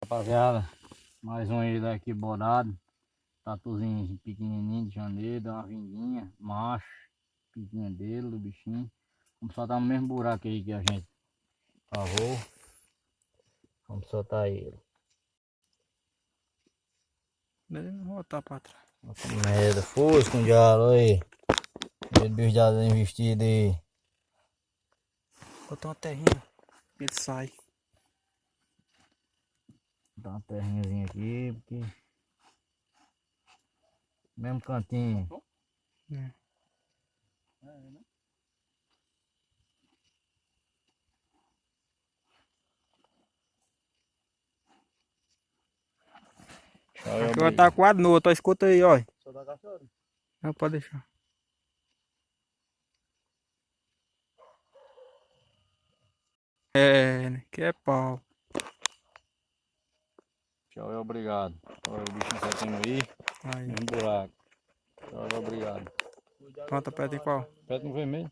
Rapaziada, mais um ele aqui bodado. Tatuzinho pequenininho de janeiro, dá uma vinguinha, macho, piquinha dele, do bichinho. Vamos soltar no mesmo buraco aí que a gente cavou. Vamos soltar ele. Não vou voltar pra trás. Nossa merda, força com o diabo aí. Ele bicho já investido aí. Botar uma terrinha, ele sai. Dá uma terrinhazinha aqui, porque... Mesmo cantinho. Aqui vai tá quase no outro, escuta aí, ó. Só dá cachorro. Não pode deixar. É, né? Que é pau. Tchau e obrigado. Olha o bichinho soltando aí. Aí. Mesmo buraco. Tchau e obrigado. Planta perto em qual? Pé no vermelho.